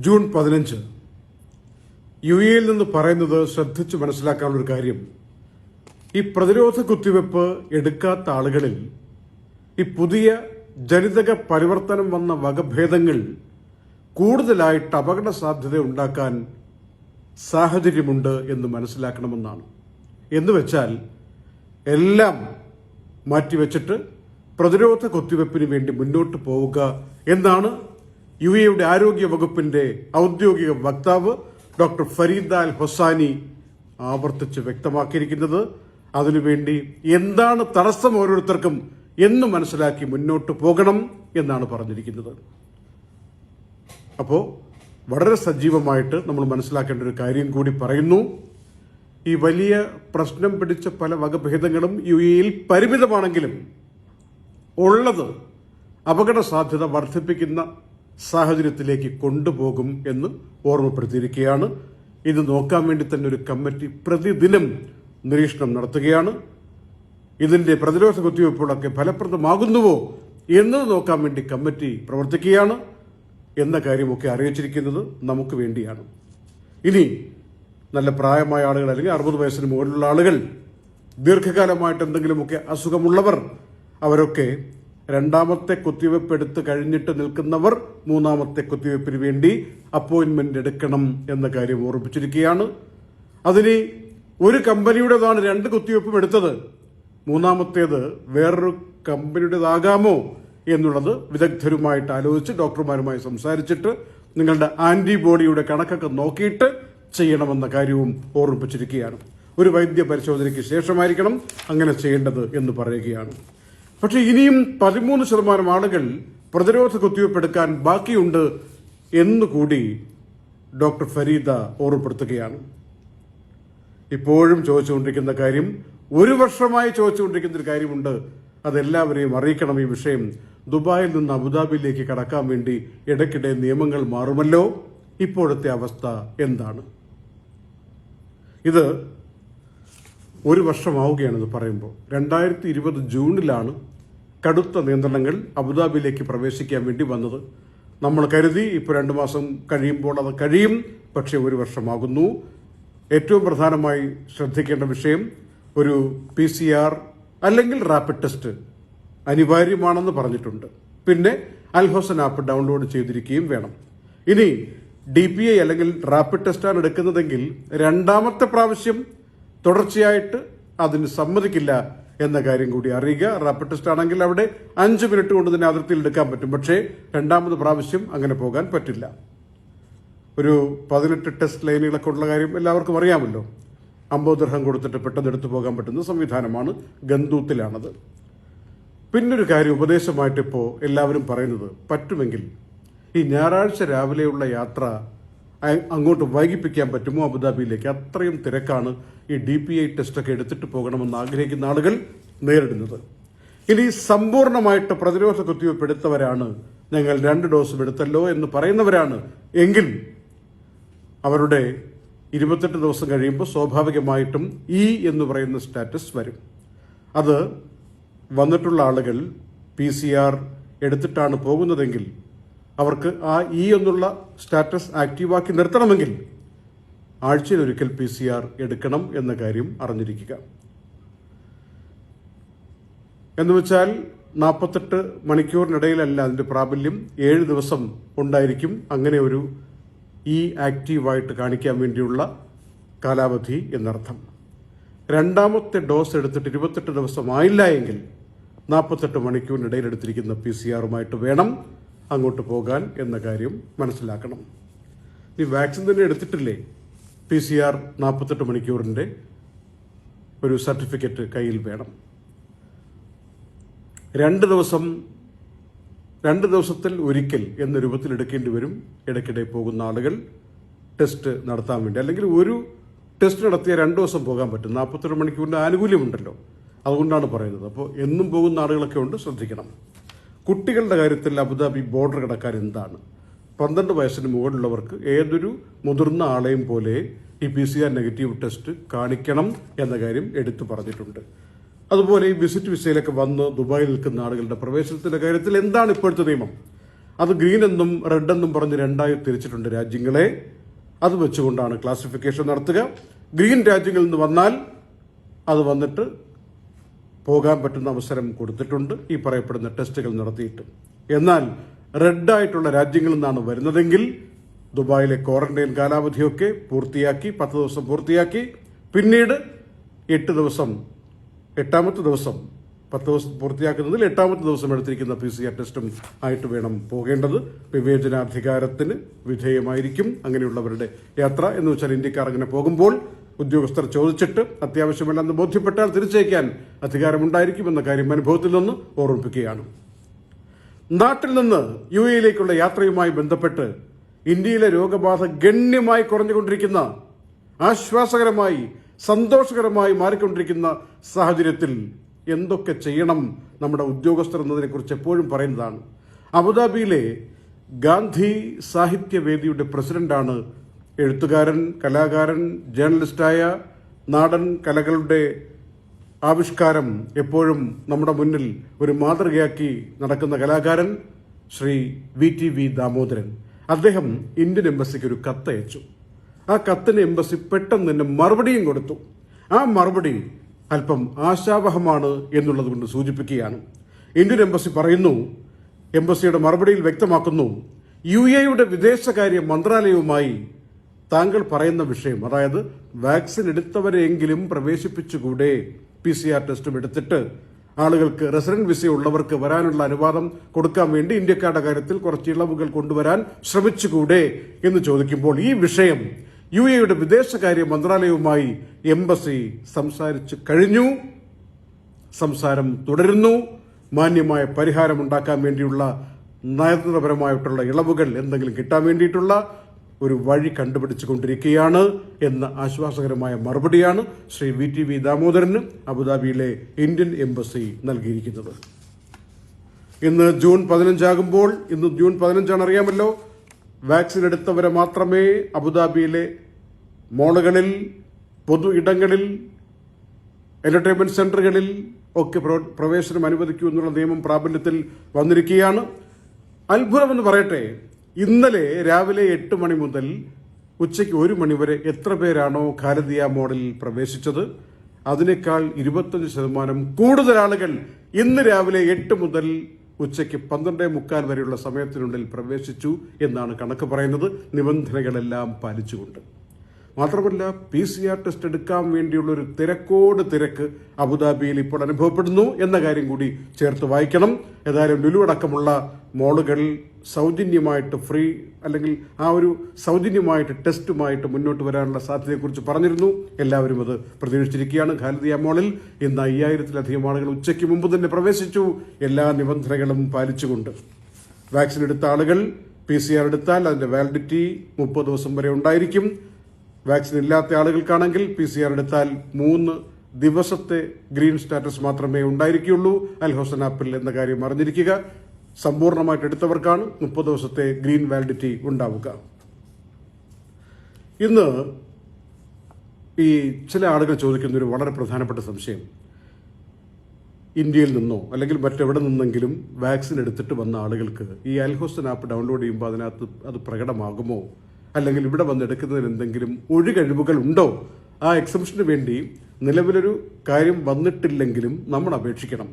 June 15 യുഎഇയിൽ നിന്ന് പറയുന്നത് ശ്രദ്ധിച്ച് മനസ്സിലാക്കാനുള്ള ഒരു കാര്യം, ഈ പ്രതിരോധ കുത്തിവെപ്പ് എടുക്കാത്ത ആളുകളിൽ ഈ പുതിയ ജനിതക പരിവർത്തനം വന്ന വകഭേദങ്ങൾ കൂടുതലായിട്ട് അപകട സാധ്യത ഉണ്ടാക്കാൻ സാഹചര്യമുണ്ട് എന്ന് മനസ്സിലാക്കണമെന്നാണ്. എന്നുവെച്ചാൽ എല്ലാം മാറ്റിവെച്ചിട്ട് പ്രതിരോധ കുത്തിവെപ്പിന് വേണ്ടി മുന്നോട്ട് പോവുക എന്നാണ് യുഎഇയുടെ ആരോഗ്യ വകുപ്പിന്റെ ഔദ്യോഗിക വക്താവ് ഡോക്ടർ ഫരീദ അൽ ഹൊസാനി ആവർത്തിച്ച് വ്യക്തമാക്കിയിരിക്കുന്നത്. അതിനുവേണ്ടി എന്താണ് തടസ്സം ഓരോരുത്തർക്കും എന്ന് മനസ്സിലാക്കി മുന്നോട്ട് പോകണം എന്നാണ് പറഞ്ഞിരിക്കുന്നത്. അപ്പോൾ വളരെ സജീവമായിട്ട് നമ്മൾ മനസ്സിലാക്കേണ്ട ഒരു കാര്യം കൂടി പറയുന്നു. ഈ വലിയ പ്രശ്നം പിടിച്ച പല വകഭേദങ്ങളും യുഎഇയിൽ പരിമിതമാണെങ്കിലും ഉള്ളത് അപകട സാധ്യത വർദ്ധിപ്പിക്കുന്ന സാഹചര്യത്തിലേക്ക് കൊണ്ടുപോകും എന്ന് ഓർമ്മപ്പെടുത്തിയിരിക്കുകയാണ്. ഇത് നോക്കാൻ വേണ്ടി തന്നെ ഒരു കമ്മിറ്റി പ്രതിദിനം നിരീക്ഷണം നടത്തുകയാണ്. ഇതിന്റെ പ്രതിരോധ കുത്തിവയ്പ്പുകളൊക്കെ ഫലപ്രദമാകുന്നുവോ എന്നത് നോക്കാൻ വേണ്ടി കമ്മിറ്റി പ്രവർത്തിക്കുകയാണ് എന്ന കാര്യമൊക്കെ അറിയിച്ചിരിക്കുന്നത് നമുക്ക് വേണ്ടിയാണ്. ഇനി നല്ല പ്രായമായ ആളുകൾ അല്ലെങ്കിൽ 60 വയസ്സിന് മുകളിലുള്ള ആളുകൾ, ദീർഘകാലമായിട്ട് എന്തെങ്കിലുമൊക്കെ അസുഖമുള്ളവർ, അവരൊക്കെ രണ്ടാമത്തെ കുത്തിവെപ്പ് എടുത്ത് കഴിഞ്ഞിട്ട് നിൽക്കുന്നവർ മൂന്നാമത്തെ കുത്തിവെപ്പിന് വേണ്ടി അപ്പോയിന്റ്മെന്റ് എടുക്കണം എന്ന കാര്യം ഓർമ്മിപ്പിച്ചിരിക്കുകയാണ്. അതിന് ഒരു കമ്പനിയുടേതാണ് 2 കുത്തിവെപ്പും എടുത്തത്, മൂന്നാമത്തേത് വേറൊരു കമ്പനിയുടേതാകാമോ എന്നുള്ളത് വിദഗ്ധരുമായിട്ട് ആലോചിച്ച് ഡോക്ടർമാരുമായി സംസാരിച്ചിട്ട് നിങ്ങളുടെ ആന്റിബോഡിയുടെ കണക്കൊക്കെ നോക്കിയിട്ട് ചെയ്യണമെന്ന കാര്യവും ഓർമ്മിപ്പിച്ചിരിക്കുകയാണ്. ഒരു വൈദ്യ പരിശോധനയ്ക്ക് ശേഷമായിരിക്കണം അങ്ങനെ ചെയ്യേണ്ടത് എന്ന് പറയുകയാണ്. പക്ഷേ ഇനിയും 13% ആളുകൾ പ്രതിരോധ കുത്തിവയ്പ്പ് എടുക്കാൻ ബാക്കിയുണ്ട് എന്നുകൂടി ഡോക്ടർ ഫരീദ ഓർമ്മപ്പെടുത്തുകയാണ്. ഇപ്പോഴും ചോദിച്ചുകൊണ്ടിരിക്കുന്ന കാര്യം, 1 വർഷമായി ചോദിച്ചുകൊണ്ടിരിക്കുന്ന ഒരു കാര്യമുണ്ട്, അതെല്ലാവരെയും അറിയിക്കണം. ഈ വിഷയം ദുബായിൽ നിന്ന് അബുദാബിയിലേക്ക് കടക്കാൻ വേണ്ടി ഇടയ്ക്കിടെ നിയമങ്ങൾ മാറുമല്ലോ, ഇപ്പോഴത്തെ അവസ്ഥ എന്താണ്? ഇത് 1 വർഷമാവുകയാണെന്ന് പറയുമ്പോൾ 2020 ജൂണിലാണ് കടുത്ത നിയന്ത്രണങ്ങൾ അബുദാബിയിലേക്ക് പ്രവേശിക്കാൻ വേണ്ടി വന്നത്. നമ്മൾ കരുതി ഇപ്പോൾ 2 മാസം കഴിയുമ്പോൾ അത് കഴിയും, പക്ഷേ 1 വർഷമാകുന്നു. ഏറ്റവും പ്രധാനമായി ശ്രദ്ധിക്കേണ്ട വിഷയം, ഒരു PCR അല്ലെങ്കിൽ റാപ്പിഡ് ടെസ്റ്റ് അനിവാര്യമാണെന്ന് പറഞ്ഞിട്ടുണ്ട്. പിന്നെ അൽഹൊസൻ ആപ്പ് ഡൗൺലോഡ് ചെയ്തിരിക്കുകയും വേണം. ഇനി DPI അല്ലെങ്കിൽ റാപ്പിഡ് ടെസ്റ്റാണ് എടുക്കുന്നതെങ്കിൽ 2ാമത്തെ പ്രാവശ്യം തുടർച്ചയായിട്ട് അതിന് സമ്മതിക്കില്ല എന്ന കാര്യം കൂടി അറിയുക. റാപ്പിഡ് ടെസ്റ്റ് ആണെങ്കിൽ അവിടെ 5 മിനിറ്റ് കൊണ്ട് തന്നെ അതിർത്തിയിൽ എടുക്കാൻ പറ്റും. പക്ഷേ 2ാമത് പ്രാവശ്യം അങ്ങനെ പോകാൻ പറ്റില്ല. ഒരു 18 ടെസ്റ്റ് ലൈനുകളൊക്കെ ഉള്ള കാര്യം എല്ലാവർക്കും അറിയാമല്ലോ. 50 ദിർഹം കൊടുത്തിട്ട് പെട്ടെന്ന് എടുത്തു പോകാൻ പറ്റുന്ന സംവിധാനമാണ്. ഗന്തൂത്തിലാണത്. പിന്നൊരു കാര്യം ഉപദേശമായിട്ട് ഇപ്പോൾ എല്ലാവരും പറയുന്നത്, പറ്റുമെങ്കിൽ ഈ ഞായറാഴ്ച രാവിലെയുള്ള യാത്ര അങ്ങോട്ട് വൈകിപ്പിക്കാൻ പറ്റുമോ അബുദാബിയിലേക്ക്? അത്രയും തിരക്കാണ് ഈ DPI ടെസ്റ്റൊക്കെ എടുത്തിട്ട് പോകണമെന്ന് ആഗ്രഹിക്കുന്ന ആളുകൾ നേരിടുന്നത്. ഇനി സമ്പൂർണമായിട്ട് പ്രതിരോധ കുത്തിവയ്പ്പ് എടുത്തവരാണ്, ഞങ്ങൾ 2 ഡോസും എടുത്തല്ലോ എന്ന് പറയുന്നവരാണ് എങ്കിൽ അവരുടെ 28 ദിവസം കഴിയുമ്പോൾ സ്വാഭാവികമായിട്ടും എന്ന് പറയുന്ന സ്റ്റാറ്റസ് വരും. അത് വന്നിട്ടുള്ള ആളുകൾ PCR എടുത്തിട്ടാണ് പോകുന്നതെങ്കിൽ അവർക്ക് ആ എന്നുള്ള സ്റ്റാറ്റസ് ആക്റ്റീവാക്കി നിർത്തണമെങ്കിൽ ആഴ്ചയിലൊരിക്കൽ PCR എടുക്കണം എന്ന കാര്യം അറിഞ്ഞിരിക്കുക. എന്നുവെച്ചാൽ 48 മണിക്കൂറിനിടയിലല്ല അതിന്റെ പ്രാബല്യം, 7 ദിവസം ഉണ്ടായിരിക്കും അങ്ങനെ ഒരു ആക്റ്റീവായിട്ട് കാണിക്കാൻ വേണ്ടിയുള്ള കാലാവധി എന്നർത്ഥം. 2ാമത്തെ ഡോസ് എടുത്തിട്ട് 28 ദിവസമായില്ല എങ്കിൽ 48 മണിക്കൂറിനിടയിൽ എടുത്തിരിക്കുന്ന PCRുമായിട്ട് വേണം അങ്ങോട്ട് പോകാൻ എന്ന കാര്യം മനസ്സിലാക്കണം. ഈ വാക്സിൻ തന്നെ എടുത്തിട്ടില്ലേ, PCR 48 മണിക്കൂറിന്റെ ഒരു സർട്ടിഫിക്കറ്റ് കയ്യിൽ വേണം. 2 ദിവസത്തിൽ ഒരിക്കൽ എന്ന രൂപത്തിൽ എടുക്കേണ്ടി വരും ഇടയ്ക്കിടെ പോകുന്ന ആളുകൾ ടെസ്റ്റ് നടത്താൻ വേണ്ടി. അല്ലെങ്കിൽ ഒരു ടെസ്റ്റ് നടത്തിയ 2 ദിവസം പോകാൻ പറ്റും. 48 മണിക്കൂറിന്റെ ആനുകൂല്യമുണ്ടല്ലോ, അതുകൊണ്ടാണ് പറയുന്നത്. അപ്പോൾ എന്നും പോകുന്ന ആളുകളൊക്കെ ഉണ്ട്, ശ്രദ്ധിക്കണം. കുട്ടികളുടെ കാര്യത്തിൽ അബുദാബി ബോർഡർ കടക്കാൻ എന്താണ്, 12 വയസ്സിന് മുകളിലുള്ളവർക്ക് ഏതൊരു മുതിർന്ന ആളെയും പോലെ ഈ PCR നെഗറ്റീവ് ടെസ്റ്റ് കാണിക്കണം എന്ന കാര്യം എടുത്തു പറഞ്ഞിട്ടുണ്ട്. അതുപോലെ ഈ വിസിറ്റ് വിസയിലൊക്കെ വന്ന് ദുബായിൽ നിൽക്കുന്ന ആളുകളുടെ പ്രവേശനത്തിന്റെ കാര്യത്തിൽ എന്താണ് ഇപ്പോഴത്തെ നിയമം? അത് ഗ്രീൻ എന്നും റെഡ് എന്നും പറഞ്ഞ് രണ്ടായി തിരിച്ചിട്ടുണ്ട് രാജ്യങ്ങളെ. അത് വെച്ചുകൊണ്ടാണ് ക്ലാസിഫിക്കേഷൻ നടത്തുക. ഗ്രീൻ രാജ്യങ്ങളിൽ നിന്ന് വന്നാൽ അത് വന്നിട്ട് പോകാൻ പറ്റുന്ന അവസരം കൊടുത്തിട്ടുണ്ട് ഈ പറയപ്പെടുന്ന ടെസ്റ്റുകൾ നടത്തിയിട്ട്. എന്നാൽ റെഡായിട്ടുള്ള രാജ്യങ്ങളിൽ നിന്നാണ് വരുന്നതെങ്കിൽ ദുബായിലെ ക്വാറന്റൈൻ കാലാവധിയൊക്കെ പൂർത്തിയാക്കി 10 ദിവസം പൂർത്തിയാക്കി പിന്നീട് 8 ദിവസം 8ാമത്തെ ദിവസം 10 ദിവസം പൂർത്തിയാക്കുന്നതിൽ 8ാമത്തെ ദിവസം എടുത്തിരിക്കുന്ന PCR ടെസ്റ്റും ആയിട്ട് വേണം പോകേണ്ടത്. വിവേചനാധികാരത്തിന് വിധേയമായിരിക്കും അങ്ങനെയുള്ളവരുടെ യാത്ര. എന്ന് വെച്ചാൽ ഇന്ത്യക്കാർ അങ്ങനെ പോകുമ്പോൾ ഉദ്യോഗസ്ഥർ ചോദിച്ചിട്ട് അത്യാവശ്യമല്ലെന്ന് ബോധ്യപ്പെട്ടാൽ തിരിച്ചയക്കാൻ അധികാരമുണ്ടായിരിക്കുമെന്ന കാര്യം അനുഭവത്തിൽ നിന്ന് ഓർമ്മിപ്പിക്കുകയാണ്. നാട്ടിൽ നിന്ന് UAE-യിലേക്കുള്ള യാത്രയുമായി ബന്ധപ്പെട്ട് ഇന്ത്യയിലെ രോഗബാധ ഗണ്യമായി കുറഞ്ഞുകൊണ്ടിരിക്കുന്ന, ആശ്വാസകരമായി സന്തോഷകരമായി മാറിക്കൊണ്ടിരിക്കുന്ന സാഹചര്യത്തിൽ എന്തൊക്കെ ചെയ്യണം നമ്മുടെ ഉദ്യോഗസ്ഥർ എന്നതിനെക്കുറിച്ച് എപ്പോഴും പറയുന്നതാണ്. അബുദാബിയിലെ ഗാന്ധി സാഹിത്യവേദിയുടെ പ്രസിഡന്റാണ് എഴുത്തുകാരൻ, കലാകാരൻ, ജേർണലിസ്റ്റായ, നാടൻ കലകളുടെ ആവിഷ്കാരം എപ്പോഴും നമ്മുടെ മുന്നിൽ ഒരു മാതൃകയാക്കി നടക്കുന്ന കലാകാരൻ ശ്രീ VTV ദാമോദരൻ. അദ്ദേഹം ഇന്ത്യൻ എംബസിക്ക് ഒരു കത്തയച്ചു. ആ കത്തിന് എംബസി പെട്ടെന്ന് തന്നെ മറുപടിയും കൊടുത്തു. ആ മറുപടി അല്പം ആശാവഹമാണ് എന്നുള്ളത് കൊണ്ട് സൂചിപ്പിക്കുകയാണ്. ഇന്ത്യൻ എംബസി പറയുന്നു, എംബസിയുടെ മറുപടിയിൽ വ്യക്തമാക്കുന്നു, UAE-യുടെ വിദേശകാര്യ മന്ത്രാലയവുമായി താങ്കൾ പറയുന്ന വിഷയം, അതായത് വാക്സിൻ എടുത്തവരെങ്കിലും പ്രവേശിപ്പിച്ചുകൂടെ, PCR ടെസ്റ്റും എടുത്തിട്ട് ആളുകൾക്ക് റെസിഡന്റ് വിസ ഉള്ളവർക്ക് വരാനുള്ള അനുവാദം കൊടുക്കാൻ വേണ്ടി ഇന്ത്യക്കാരുടെ കാര്യത്തിൽ കുറച്ച് ഇളവുകൾ കൊണ്ടുവരാൻ ശ്രമിച്ചുകൂടെ എന്ന് ചോദിക്കുമ്പോൾ ഈ വിഷയം UAE-യുടെ വിദേശകാര്യ മന്ത്രാലയവുമായി എംബസി സംസാരിച്ചു കഴിഞ്ഞു. സംസാരം തുടരുന്നു. മാന്യമായ പരിഹാരമുണ്ടാക്കാൻ വേണ്ടിയുള്ള നയതന്ത്രപരമായിട്ടുള്ള ഇളവുകൾ എന്തെങ്കിലും കിട്ടാൻ വേണ്ടിയിട്ടുള്ള ഒരു വഴി കണ്ടുപിടിച്ചുകൊണ്ടിരിക്കുകയാണ് എന്ന ആശ്വാസകരമായ മറുപടിയാണ് ശ്രീ VTV ദാമോദരന് അബുദാബിയിലെ ഇന്ത്യൻ എംബസി നൽകിയിരിക്കുന്നത്. ഇന്ന് ജൂൺ 15 ആകുമ്പോൾ, ഇന്ന് ജൂൺ 15 അറിയാമല്ലോ, വാക്സിൻ എടുത്തവരെ മാത്രമേ അബുദാബിയിലെ മോളുകളിൽ, പൊതു ഇടങ്ങളിൽ, എന്റർടൈൻമെന്റ് സെന്ററുകളിൽ ഒക്കെ പ്രവേശനം അനുവദിക്കൂ എന്നുള്ള നിയമം പ്രാബല്യത്തിൽ വന്നിരിക്കുകയാണ്. അത്ഭുതമെന്ന് പറയട്ടെ, ഇന്നലെ രാവിലെ 8 മണി മുതൽ ഉച്ചയ്ക്ക് 1 മണി വരെ എത്ര പേരാണോ ഖാലിദിയ മോഡലിൽ പ്രവേശിച്ചത് അതിനേക്കാൾ 25% കൂടുതൽ ആളുകൾ ഇന്ന് രാവിലെ 8 മുതൽ ഉച്ചയ്ക്ക് 12:45 വരെയുള്ള സമയത്തിനുള്ളിൽ പ്രവേശിച്ചു എന്നാണ് കണക്ക് പറയുന്നത്, നിബന്ധനകളെല്ലാം പാലിച്ചുകൊണ്ട്. മാത്രമല്ല, PCR ടെസ്റ്റ് എടുക്കാൻ വേണ്ടിയുള്ള ഒരു തിരക്കോട് തിരക്ക് അബുദാബിയിൽ ഇപ്പോൾ അനുഭവപ്പെടുന്നു എന്ന കാര്യം കൂടി ചേർത്ത് വായിക്കണം. ഏതായാലും ലുലു അടക്കമുള്ള മോളുകൾ സൗജന്യമായിട്ട് ഫ്രീ അല്ലെങ്കിൽ ആ ഒരു സൗജന്യമായിട്ട് ടെസ്റ്റുമായിട്ട് മുന്നോട്ട് വരാനുള്ള സാധ്യതയെക്കുറിച്ച് പറഞ്ഞിരുന്നു. എല്ലാവരും അത് പ്രതീക്ഷിച്ചിരിക്കുകയാണ്. ഖാലിദിയ മോളിൽ ഇന്ന് 5000-ലധികം ആളുകൾ ഉച്ചയ്ക്ക് മുമ്പ് തന്നെ പ്രവേശിച്ചു, എല്ലാ നിബന്ധനകളും പാലിച്ചുകൊണ്ട്. വാക്സിൻ എടുത്ത ആളുകൾ PCR എടുത്താൽ അതിന്റെ വാലിഡിറ്റി 30 ദിവസം വരെ ഉണ്ടായിരിക്കും. വാക്സിൻ ഇല്ലാത്ത ആളുകൾക്കാണെങ്കിൽ PCR എടുത്താൽ 3 ദിവസത്തെ ഗ്രീൻ സ്റ്റാറ്റസ് മാത്രമേ ഉണ്ടായിരിക്കുകയുള്ളൂ. അൽ ഹൊസൻ ആപ്പിൽ എന്ന കാര്യം അറിഞ്ഞിരിക്കുക. സമ്പൂർണ്ണമായിട്ട് എടുത്തവർക്കാണ് 30 ദിവസത്തെ ഗ്രീൻ വാലിഡിറ്റി ഉണ്ടാവുക. ഇന്ന് ഈ ചില ആളുകൾ ചോദിക്കുന്ന ഒരു വളരെ പ്രധാനപ്പെട്ട സംശയം, ഇന്ത്യയിൽ നിന്നോ അല്ലെങ്കിൽ മറ്റെവിടെ നിന്നെങ്കിലും വാക്സിൻ എടുത്തിട്ട് വന്ന ആളുകൾക്ക് ഈ അൽ ഹൊസൻ ആപ്പ് ഡൗൺലോഡ് ചെയ്യുമ്പോൾ അതിനകത്ത് അത് പ്രകടമാകുമോ, അല്ലെങ്കിൽ ഇവിടെ വന്നെടുക്കുന്നതിന് എന്തെങ്കിലും ഒഴികഴിവുകൾ ഉണ്ടോ? ആ എക്സംഷന് വേണ്ടി നിലവിലൊരു കാര്യം വന്നിട്ടില്ലെങ്കിലും നമ്മൾ അപേക്ഷിക്കണം.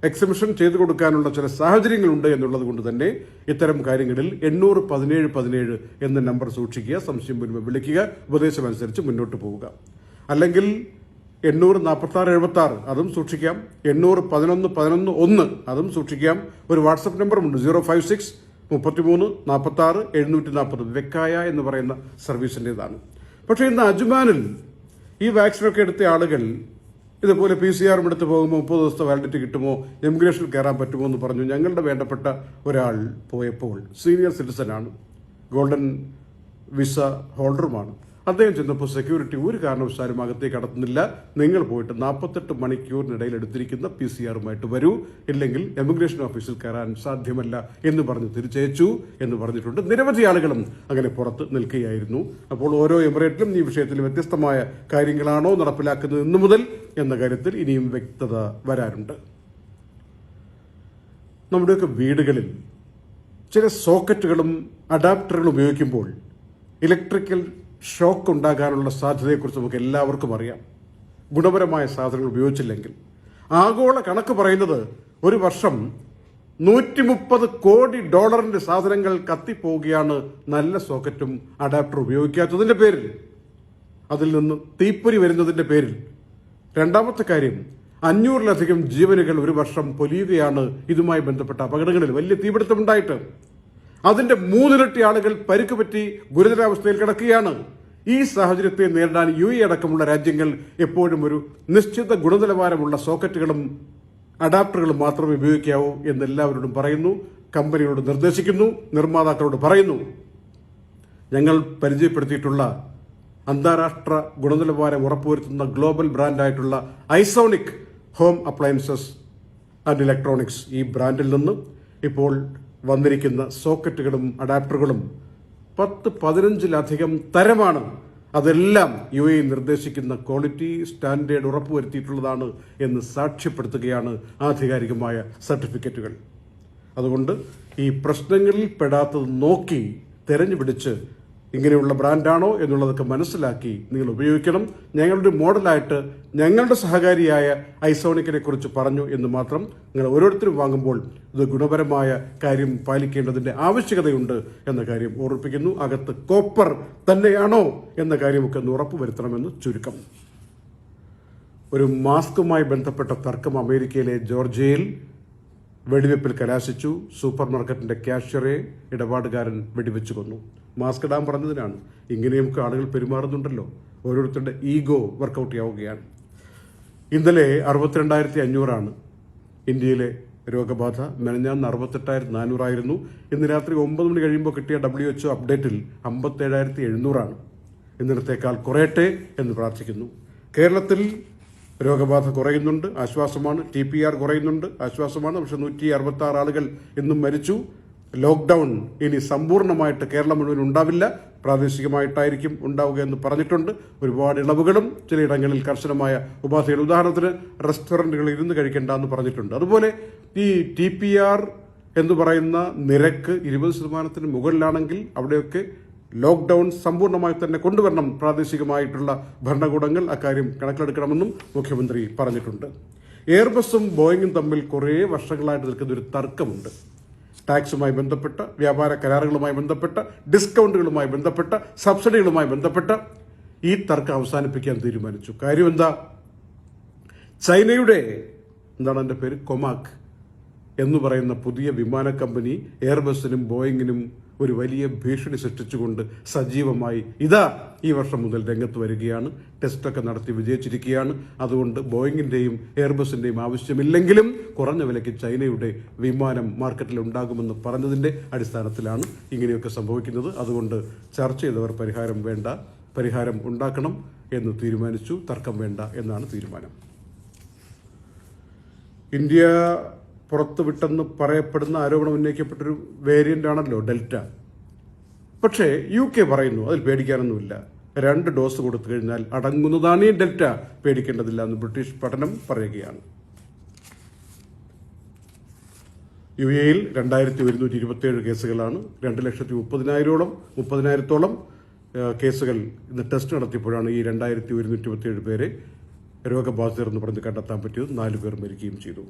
എക്സംഷൻ ചെയ്തു കൊടുക്കാനുള്ള ചില സാഹചര്യങ്ങളുണ്ട് എന്നുള്ളത് കൊണ്ട് തന്നെ ഇത്തരം കാര്യങ്ങളിൽ 800-17-17 എന്ന നമ്പർ സൂക്ഷിക്കുക. സംശയം വരുമ്പോൾ വിളിക്കുക. ഉപദേശമനുസരിച്ച് മുന്നോട്ട് പോവുക. അല്ലെങ്കിൽ 800-46-76 അതും സൂക്ഷിക്കാം. 800-11-11-1 അതും സൂക്ഷിക്കാം. ഒരു വാട്സപ്പ് നമ്പറുമുണ്ട് 056-33-46-740 വെക്കായ എന്ന് പറയുന്ന സർവീസിൻ്റെതാണ്. പക്ഷേ ഇന്ന് അജ്മാനിൽ ഈ വാക്സിനൊക്കെ എടുത്ത ആളുകൾ ഇതുപോലെ PCR എടുത്ത് പോകുമ്പോൾ 30 ദിവസത്തെ വാലിഡിറ്റി കിട്ടുമോ, ഇമിഗ്രേഷനിൽ കയറാൻ പറ്റുമോ എന്ന് പറഞ്ഞു. ഞങ്ങളുടെ വേണ്ടപ്പെട്ട ഒരാൾ പോയപ്പോൾ സീനിയർ സിറ്റിസനാണ്, ഗോൾഡൻ വിസ ഹോൾഡറുമാണ്. അദ്ദേഹം ചെന്നപ്പോൾ സെക്യൂരിറ്റി ഒരു കാരണവശാലും അകത്തേക്ക് കടത്തുന്നില്ല, നിങ്ങൾ പോയിട്ട് 48 മണിക്കൂറിനിടയിൽ എടുത്തിരിക്കുന്ന PCR-ഉമായിട്ട് വരൂ, ഇല്ലെങ്കിൽ എമിഗ്രേഷൻ ഓഫീസിൽ കയറാൻ സാധ്യമല്ല എന്ന് പറഞ്ഞ് തിരിച്ചയച്ചു എന്ന് പറഞ്ഞിട്ടുണ്ട്. നിരവധി ആളുകളും അങ്ങനെ പുറത്ത് നിൽക്കുകയായിരുന്നു. അപ്പോൾ ഓരോ എമിറേറ്റിലും ഈ വിഷയത്തിൽ വ്യത്യസ്തമായ കാര്യങ്ങളാണോ നടപ്പിലാക്കുന്നത് ഇന്നു മുതൽ എന്ന കാര്യത്തിൽ ഇനിയും വ്യക്തത വരാറുണ്ട്. നമ്മുടെയൊക്കെ വീടുകളിൽ ചില സോക്കറ്റുകളും അഡാപ്റ്ററുകളും ഉപയോഗിക്കുമ്പോൾ ഇലക്ട്രിക്കൽ ഷോക്ക് ഉണ്ടാകാനുള്ള സാധ്യതയെക്കുറിച്ച് നമുക്ക് എല്ലാവർക്കും അറിയാം. ഗുണപരമായ സാധനങ്ങൾ ഉപയോഗിച്ചില്ലെങ്കിൽ ആഗോള കണക്ക് പറയുന്നത് ഒരു വർഷം $130 കോടി സാധനങ്ങൾ കത്തിപ്പോവുകയാണ് നല്ല സോക്കറ്റും അഡാപ്റ്ററും ഉപയോഗിക്കാത്തതിന്റെ പേരിൽ, അതിൽ നിന്ന് തീപ്പൊരി വരുന്നതിന്റെ പേരിൽ. രണ്ടാമത്തെ കാര്യം, 500-ലധികം ജീവനുകൾ ഒരു വർഷം പൊലിയുകയാണ് ഇതുമായി ബന്ധപ്പെട്ട അപകടങ്ങളിൽ. വലിയ തീപിടുത്തമുണ്ടായിട്ട് അതിന്റെ 3 ഇരട്ടി ആളുകൾ പരിക്ക് പറ്റി ഗുരുതരാവസ്ഥയിൽ കിടക്കുകയാണ്. ഈ സാഹചര്യത്തെ നേരിടാൻ UAE അടക്കമുള്ള രാജ്യങ്ങൾ എപ്പോഴും ഒരു നിശ്ചിത ഗുണനിലവാരമുള്ള സോക്കറ്റുകളും അഡാപ്റ്ററുകളും മാത്രമേ ഉപയോഗിക്കാവൂ എന്ന് എല്ലാവരോടും പറയുന്നു, കമ്പനികളോട് നിർദ്ദേശിക്കുന്നു, നിർമ്മാതാക്കളോട് പറയുന്നു. ഞങ്ങൾ പരിചയപ്പെടുത്തിയിട്ടുള്ള അന്താരാഷ്ട്ര ഗുണനിലവാരം ഉറപ്പുവരുത്തുന്ന ഗ്ലോബൽ ബ്രാൻഡായിട്ടുള്ള Isonic home appliances and electronics, ഈ ബ്രാൻഡിൽ നിന്ന് ഇപ്പോൾ വന്നിരിക്കുന്ന സോക്കറ്റുകളും അഡാപ്റ്ററുകളും 10-15 തരമാണ്. അതെല്ലാം UAE നിർദ്ദേശിക്കുന്ന ക്വാളിറ്റി സ്റ്റാൻഡേർഡ് ഉറപ്പുവരുത്തിയിട്ടുള്ളതാണ് എന്ന് സാക്ഷ്യപ്പെടുത്തുകയാണ് ആധികാരികമായ സർട്ടിഫിക്കറ്റുകൾ. അതുകൊണ്ട് ഈ പ്രശ്നങ്ങളിൽ പെടാത്തത് നോക്കി തെരഞ്ഞുപിടിച്ച് ഇങ്ങനെയുള്ള ബ്രാൻഡാണോ എന്നുള്ളതൊക്കെ മനസ്സിലാക്കി നിങ്ങൾ ഉപയോഗിക്കണം. ഞങ്ങളുടെ മോഡലായിട്ട് ഞങ്ങളുടെ സഹകാരിയായ ഐസോണിക്കിനെ കുറിച്ച് പറഞ്ഞു എന്ന് മാത്രം. നിങ്ങൾ ഓരോരുത്തരും വാങ്ങുമ്പോൾ ഇത് ഗുണപരമായ കാര്യം പാലിക്കേണ്ടതിന്റെ ആവശ്യകതയുണ്ട് എന്ന കാര്യം ഓർമ്മിപ്പിക്കുന്നു. അകത്ത് കോപ്പർ തന്നെയാണോ എന്ന കാര്യമൊക്കെ ഒന്ന് ഉറപ്പുവരുത്തണമെന്ന് ചുരുക്കം. ഒരു മാസ്കുമായി ബന്ധപ്പെട്ട തർക്കം അമേരിക്കയിലെ ജോർജിയയിൽ വെടിവെപ്പിൽ കലാശിച്ചു. സൂപ്പർ മാർക്കറ്റിന്റെ ക്യാഷ്യറെ ഇടപാടുകാരൻ വെടിവെച്ചു കൊന്നു. മാസ്ക് ഇടാൻ പറഞ്ഞതിനാണ്. ഇങ്ങനെയൊക്കെ ആളുകൾ പെരുമാറുന്നുണ്ടല്ലോ. ഓരോരുത്തരുടെ ഈഗോ വർക്കൗട്ട് ആവുകയാണ്. ഇന്നലെ 62,500 ഇന്ത്യയിലെ രോഗബാധ. മെനഞ്ഞാന്ന് 68,400 ഇന്ന് രാത്രി 9 മണി കഴിയുമ്പോൾ കിട്ടിയ WHO അപ്ഡേറ്റിൽ 57,700 ഇന്നലത്തേക്കാൾ കുറയട്ടെ എന്ന് പ്രാർത്ഥിക്കുന്നു. കേരളത്തിൽ രോഗബാധ കുറയുന്നുണ്ട്, ആശ്വാസമാണ്. TPR കുറയുന്നുണ്ട്, ആശ്വാസമാണ്. പക്ഷെ 166 ആളുകൾ ഇന്നും മരിച്ചു. ലോക്ക്ഡൌൺ ഇനി സമ്പൂർണ്ണമായിട്ട് കേരളം മുഴുവൻ ഉണ്ടാവില്ല, പ്രാദേശികമായിട്ടായിരിക്കും ഉണ്ടാവുക എന്ന് പറഞ്ഞിട്ടുണ്ട്. ഒരുപാട് ഇളവുകളും ചിലയിടങ്ങളിൽ കർശനമായ ഉപാധികൾ, ഉദാഹരണത്തിന് റെസ്റ്റോറൻറ്റുകളിൽ ഇരുന്ന് കഴിക്കേണ്ടെന്ന് പറഞ്ഞിട്ടുണ്ട്. അതുപോലെ ഈ TPR എന്ന് പറയുന്ന നിരക്ക് 20% മുകളിലാണെങ്കിൽ അവിടെയൊക്കെ ലോക്ക്ഡൌൺ സമ്പൂർണ്ണമായി തന്നെ കൊണ്ടുവരണം. പ്രാദേശികമായിട്ടുള്ള ഭരണകൂടങ്ങൾ അക്കാര്യം കണക്കിലെടുക്കണമെന്നും മുഖ്യമന്ത്രി പറഞ്ഞിട്ടുണ്ട്. എയർബസും ബോയിങ്ങും തമ്മിൽ കുറേ വർഷങ്ങളായിട്ട് നിൽക്കുന്ന ഒരു തർക്കമുണ്ട്. ടാക്സുമായി ബന്ധപ്പെട്ട, വ്യാപാര കരാറുകളുമായി ബന്ധപ്പെട്ട, ഡിസ്കൗണ്ടുകളുമായി ബന്ധപ്പെട്ട, സബ്സിഡികളുമായി ബന്ധപ്പെട്ട ഈ തർക്കം അവസാനിപ്പിക്കാൻ തീരുമാനിച്ചു. കാര്യം എന്താ? ചൈനയുടെ അതിന്റെ പേര്, കൊമാക് എന്ന് പറയുന്ന പുതിയ വിമാന കമ്പനി എയർബസിനും ബോയിങ്ങിനും ഒരു വലിയ ഭീഷണി സൃഷ്ടിച്ചുകൊണ്ട് സജീവമായി ഈ വർഷം മുതൽ രംഗത്ത് വരികയാണ്. ടെസ്റ്റൊക്കെ നടത്തി വിജയിച്ചിരിക്കുകയാണ്. അതുകൊണ്ട് ബോയിങ്ങിന്റെയും എയർബസിന്റെയും ആവശ്യമില്ലെങ്കിലും കുറഞ്ഞ വിലയ്ക്ക് ചൈനയുടെ വിമാനം മാർക്കറ്റിൽ ഉണ്ടാകുമെന്ന് പറഞ്ഞതിന്റെ അടിസ്ഥാനത്തിലാണ് ഇങ്ങനെയൊക്കെ സംഭവിക്കുന്നത്. അതുകൊണ്ട് ചർച്ച ചെയ്തവർ പരിഹാരം ഉണ്ടാക്കണം എന്ന് തീരുമാനിച്ചു. തർക്കം വേണ്ട എന്നാണ് തീരുമാനം. ഇന്ത്യ പുറത്തുവിട്ടെന്ന് പറയപ്പെടുന്ന ആരോപണം ഉന്നയിക്കപ്പെട്ടൊരു വേരിയന്റ് ആണല്ലോ ഡെൽറ്റ. പക്ഷേ UK പറയുന്നു അതിൽ പേടിക്കാനൊന്നുമില്ല, 2 ഡോസ് കൊടുത്തു കഴിഞ്ഞാൽ അടങ്ങുന്നതാണ് ഈ ഡെൽറ്റ, പേടിക്കേണ്ടതില്ല എന്ന് ബ്രിട്ടീഷ് പഠനം പറയുകയാണ്. UAE 2127 കേസുകളാണ്. 2,30,000-30,000 കേസുകൾ ഇന്ന് ടെസ്റ്റ് നടത്തിയപ്പോഴാണ് ഈ 2127 പേരെ രോഗബാധിതർ എന്ന് പറഞ്ഞ് കണ്ടെത്താൻ പറ്റിയത്. 4 പേർ മരിക്കുകയും ചെയ്തു.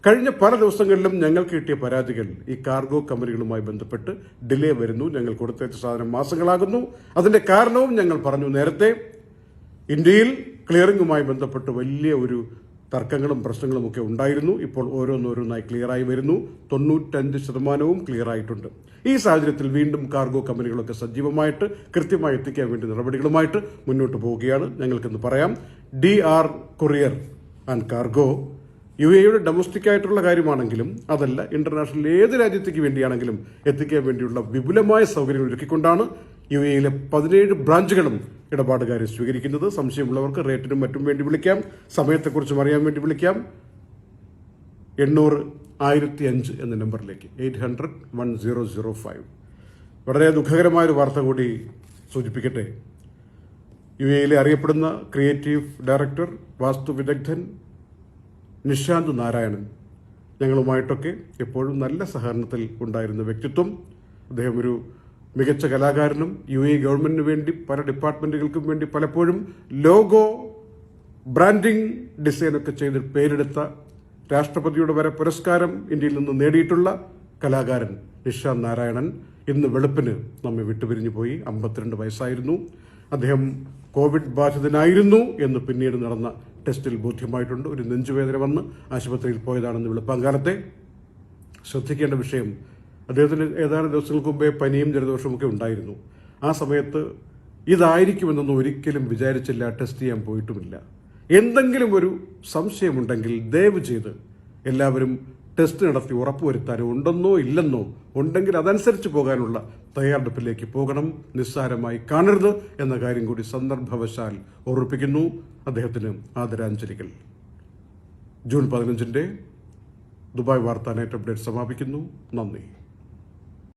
കഴിഞ്ഞ പല ദിവസങ്ങളിലും ഞങ്ങൾക്ക് കിട്ടിയ പരാതികൾ ഈ കാർഗോ കമ്പനികളുമായി ബന്ധപ്പെട്ട് ഡിലേ വരുന്നു, ഞങ്ങൾ കൊടുത്തയച്ച സാധനം മാസങ്ങളാകുന്നു. അതിന്റെ കാരണവും ഞങ്ങൾ പറഞ്ഞു നേരത്തെ. ഇന്ത്യയിൽ ക്ലിയറിംഗുമായി ബന്ധപ്പെട്ട് വലിയ ഒരു തർക്കങ്ങളും പ്രശ്നങ്ങളും ഒക്കെ ഉണ്ടായിരുന്നു. ഇപ്പോൾ ഓരോന്നോരോന്നായി ക്ലിയറായി വരുന്നു. 95% ക്ലിയർ ആയിട്ടുണ്ട്. ഈ സാഹചര്യത്തിൽ വീണ്ടും കാർഗോ കമ്പനികളൊക്കെ സജീവമായിട്ട് കൃത്യമായി എത്തിക്കാൻ വേണ്ടി നടപടികളുമായിട്ട് മുന്നോട്ട് പോവുകയാണ്. ഞങ്ങൾക്കെന്ന് പറയാം, DR കൊറിയർ ആൻഡ് കാർഗോ UAEയുടെ ഡൊമസ്റ്റിക് ആയിട്ടുള്ള കാര്യമാണെങ്കിലും അതല്ല, ഇന്റർനാഷണൽ ഏത് രാജ്യത്തേക്ക് വേണ്ടിയാണെങ്കിലും എത്തിക്കാൻ വേണ്ടിയുള്ള വിപുലമായ സൗകര്യങ്ങൾ ഒരുക്കിക്കൊണ്ടാണ് UAEയിലെ 17 ബ്രാഞ്ചുകളും ഇടപാടുകാരെ സ്വീകരിക്കുന്നത്. സംശയമുള്ളവർക്ക് റേറ്റിനും മറ്റും വേണ്ടി വിളിക്കാം, സമയത്തെക്കുറിച്ചും അറിയാൻ വേണ്ടി വിളിക്കാം. 800-1005 എന്ന നമ്പറിലേക്ക് 800-1005. വളരെ ദുഃഖകരമായൊരു വാർത്ത കൂടി സൂചിപ്പിക്കട്ടെ. UAEയിലെ അറിയപ്പെടുന്ന ക്രിയേറ്റീവ് ഡയറക്ടർ, വാസ്തു വിദഗ്ധൻ നിഷാന്ത് നാരായണൻ ഞങ്ങളുമായിട്ടൊക്കെ എപ്പോഴും നല്ല സഹകരണത്തിൽ ഉണ്ടായിരുന്ന വ്യക്തിത്വം. അദ്ദേഹം ഒരു മികച്ച കലാകാരനും UAE ഗവൺമെന്റിന് വേണ്ടി പല ഡിപ്പാർട്ട്മെന്റുകൾക്കും വേണ്ടി പലപ്പോഴും ലോഗോ ബ്രാൻഡിംഗ് ഡിസൈനൊക്കെ ചെയ്ത് പേരെടുത്ത, രാഷ്ട്രപതിയുടെ വരെ പുരസ്കാരം ഇന്ത്യയിൽ നിന്ന് നേടിയിട്ടുള്ള കലാകാരൻ നിഷാന്ത് നാരായണൻ ഇന്ന് വെളുപ്പിന് നമ്മെ വിട്ടുപിരിഞ്ഞു പോയി. 52 വയസ്സായിരുന്നു. അദ്ദേഹം കോവിഡ് ബാധിതനായിരുന്നു എന്ന് പിന്നീട് നടന്ന ടെസ്റ്റിൽ ബോധ്യമായിട്ടുണ്ട്. ഒരു നെഞ്ചുവേദന വന്ന് ആശുപത്രിയിൽ പോയതാണെന്ന് വെളുപ്പാങ്കാലത്തെ. ശ്രദ്ധിക്കേണ്ട വിഷയം, അദ്ദേഹത്തിന് ഏതാനും ദിവസങ്ങൾക്ക് മുമ്പേ പനിയും ജലദോഷമൊക്കെ ഉണ്ടായിരുന്നു. ആ സമയത്ത് ഇതായിരിക്കുമെന്നൊന്നും ഒരിക്കലും വിചാരിച്ചില്ല, ടെസ്റ്റ് ചെയ്യാൻ പോയിട്ടുമില്ല. എന്തെങ്കിലും ഒരു സംശയമുണ്ടെങ്കിൽ ദയവ് ചെയ്ത് എല്ലാവരും ടെസ്റ്റ് നടത്തി ഉറപ്പുവരുത്താനോ ഉണ്ടെന്നോ ഇല്ലെന്നോ ഉണ്ടെങ്കിൽ അതനുസരിച്ച് പോകാനുള്ള തയ്യാറെടുപ്പിലേക്ക് പോകണം. നിസ്സാരമായി കാണരുത് എന്ന കാര്യം കൂടി സന്ദർഭവശാൽ ഓർമ്മിപ്പിക്കുന്നു. അദ്ദേഹത്തിന് ആദരാഞ്ജലികൾ. ജൂൺ 15 ദുബായ് വാർത്താ നൈറ്റ് അപ്ഡേറ്റ് സമാപിക്കുന്നു. നന്ദി.